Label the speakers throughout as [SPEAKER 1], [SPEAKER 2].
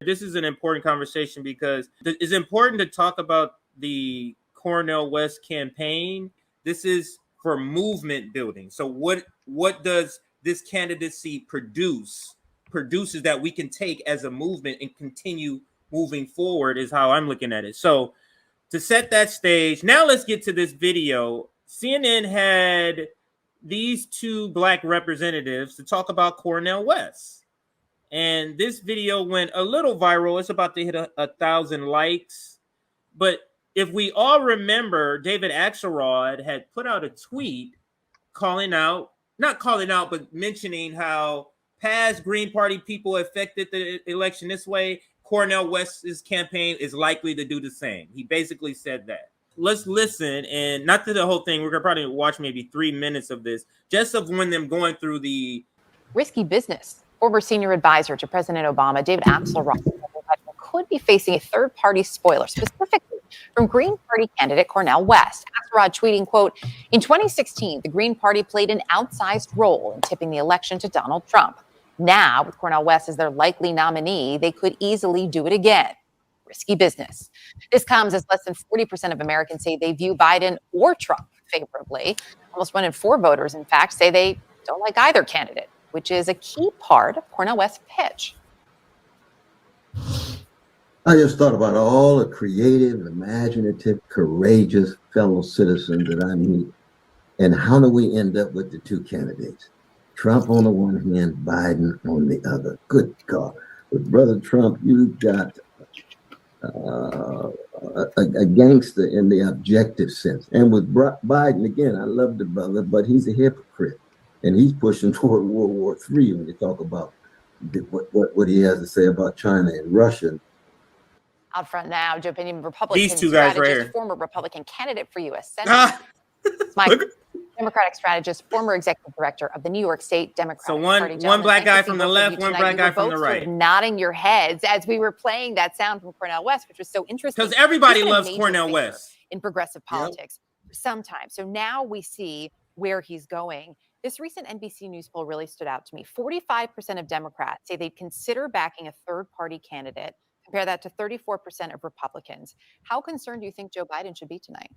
[SPEAKER 1] this is an important conversation because it's important to talk about the Cornel West campaign. This is for movement building. So what does this candidacy produces that we can take as a movement and continue moving forward is how I'm looking at it. So to set that stage, now let's get to this video. CNN had these two Black representatives to talk about Cornel West. And this video went a little viral. It's about to hit 1,000 likes. But if we all remember, David Axelrod had put out a tweet but mentioning how past Green Party people affected the election this way. Cornel West's campaign is likely to do the same. He basically said that. Let's listen, and not to the whole thing. We're going to probably watch maybe 3 minutes of this, just of when them going through the
[SPEAKER 2] risky business. Former senior advisor to President Obama, David Axelrod, could be facing a third-party spoiler, specifically from Green Party candidate Cornel West. Axelrod tweeting, quote, "In 2016, the Green Party played an outsized role in tipping the election to Donald Trump. Now, with Cornel West as their likely nominee, they could easily do it again. Risky business." This comes as less than 40% of Americans say they view Biden or Trump favorably. Almost 1 in 4 voters, in fact, say they don't like either candidate, which is a key part of Cornel West's pitch.
[SPEAKER 3] I just thought about all the creative, imaginative, courageous fellow citizens that I meet. And how do we end up with the two candidates? Trump on the one hand, Biden on the other. Good God. With Brother Trump, you've got a gangster in the objective sense. And with Biden, again, I love the brother, but he's a hypocrite. And he's pushing toward World War III when you talk about what he has to say about China and Russia.
[SPEAKER 2] Out front now, Joe Biden, Republican
[SPEAKER 1] these two guys right here.
[SPEAKER 2] Former Republican candidate for U.S. Senate. Mike, Democratic strategist, former executive director of the New York State Democratic Party.
[SPEAKER 1] So one black guy from the left, one black guy from the right.
[SPEAKER 2] Sort of nodding your heads as we were playing that sound from Cornel West, which was so interesting.
[SPEAKER 1] Because everybody loves Cornel West
[SPEAKER 2] in progressive politics sometimes. So now we see where he's going. This recent NBC News poll really stood out to me. 45% of Democrats say they'd consider backing a third-party candidate. Compare that to 34% of Republicans. How concerned do you think Joe Biden should be tonight?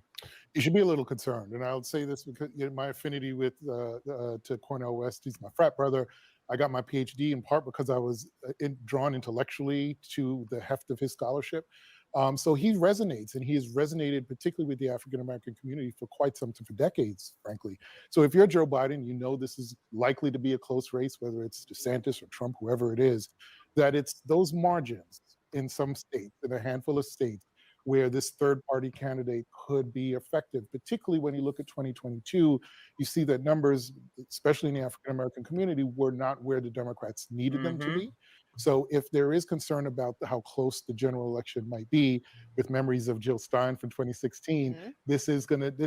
[SPEAKER 4] You should be a little concerned. And I would say this because my affinity with to Cornel West, he's my frat brother. I got my PhD in part because I was drawn intellectually to the heft of his scholarship. So he resonates, and he has resonated particularly with the African-American community for quite some time, for decades, frankly. So if you're Joe Biden, you know this is likely to be a close race, whether it's DeSantis or Trump, whoever it is, that it's those margins in some states, in a handful of states, where this third-party candidate could be effective, particularly when you look at 2022, you see that numbers, especially in the African-American community, were not where the Democrats needed them to be. So if there is concern about how close the general election might be, with memories of Jill Stein from 2016, this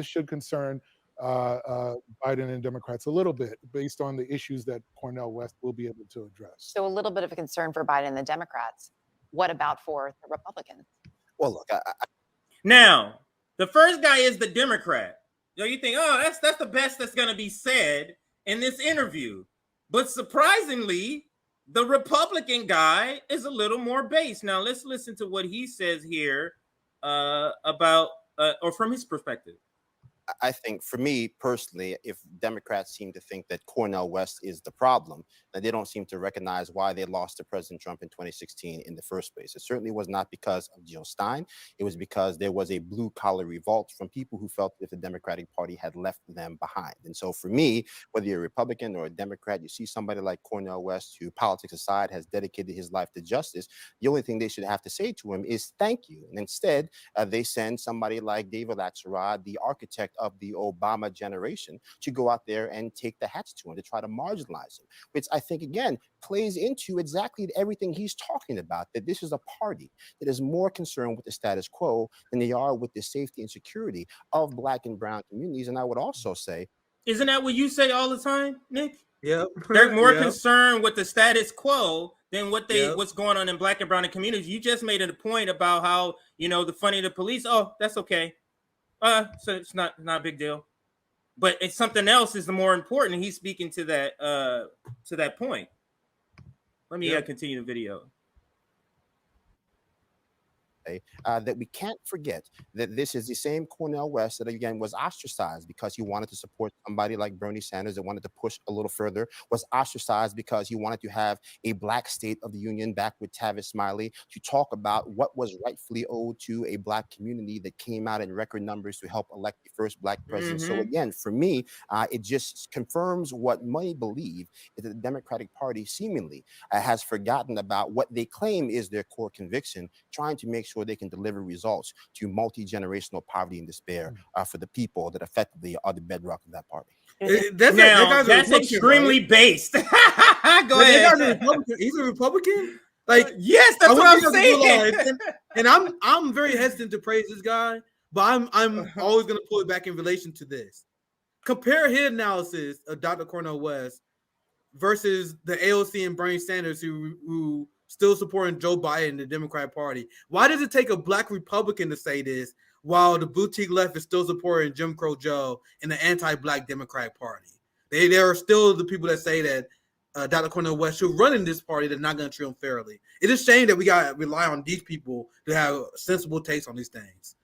[SPEAKER 4] should concern Biden and Democrats a little bit based on the issues that Cornel West will be able to address.
[SPEAKER 2] So a little bit of a concern for Biden and the Democrats. What about for the Republicans?
[SPEAKER 5] Well, look,
[SPEAKER 1] now the first guy is the Democrat. You think, oh, that's the best that's going to be said in this interview. But surprisingly, the Republican guy is a little more base. Now let's listen to what he says here about or from his perspective.
[SPEAKER 5] I think for me personally, if Democrats seem to think that Cornel West is the problem, that they don't seem to recognize why they lost to President Trump in 2016 in the first place. It certainly was not because of Jill Stein. It was because there was a blue collar revolt from people who felt that the Democratic Party had left them behind. And so for me, whether you're a Republican or a Democrat, you see somebody like Cornel West, who politics aside has dedicated his life to justice. The only thing they should have to say to him is thank you. And instead, they send somebody like David Axelrod, the architect of the Obama generation, to go out there and take the hats to him, to try to marginalize him, which I think, again, plays into exactly everything he's talking about, that this is a party that is more concerned with the status quo than they are with the safety and security of Black and brown communities. And I would also say,
[SPEAKER 1] isn't that what you say all the time, Nick?
[SPEAKER 6] Yep.
[SPEAKER 1] They're more concerned with the status quo than what's going on in Black and brown communities. You just made a point about how, the funding of the police. Oh, that's okay. So it's not a big deal, but it's something else is the more important. He's speaking to that point. Let me continue the video.
[SPEAKER 5] say that we can't forget that this is the same Cornel West that, again, was ostracized because he wanted to support somebody like Bernie Sanders that wanted to push a little further, was ostracized because he wanted to have a black state of the union back with Tavis Smiley to talk about what was rightfully owed to a black community that came out in record numbers to help elect the first black president. So again, for me, it just confirms what many believe is that the Democratic Party seemingly has forgotten about what they claim is their core conviction, trying to make sure they can deliver results to multi-generational poverty and despair for the people that effectively are the bedrock of that party.
[SPEAKER 1] That's extremely based. Go ahead.
[SPEAKER 6] He's a Republican. Like,
[SPEAKER 1] yes, that's what I'm saying.
[SPEAKER 6] And I'm very hesitant to praise this guy, but I'm always gonna pull it back in relation to this. Compare his analysis of Dr. Cornel West versus the AOC and Bernie Sanders, who still supporting Joe Biden and the Democratic Party. Why does it take a black Republican to say this while the boutique left is still supporting Jim Crow Joe and the anti-black Democratic Party? There are still the people that say that Dr. Cornel West should run in this party that's not going to treat them fairly. It is a shame that we got to rely on these people to have sensible takes on these things.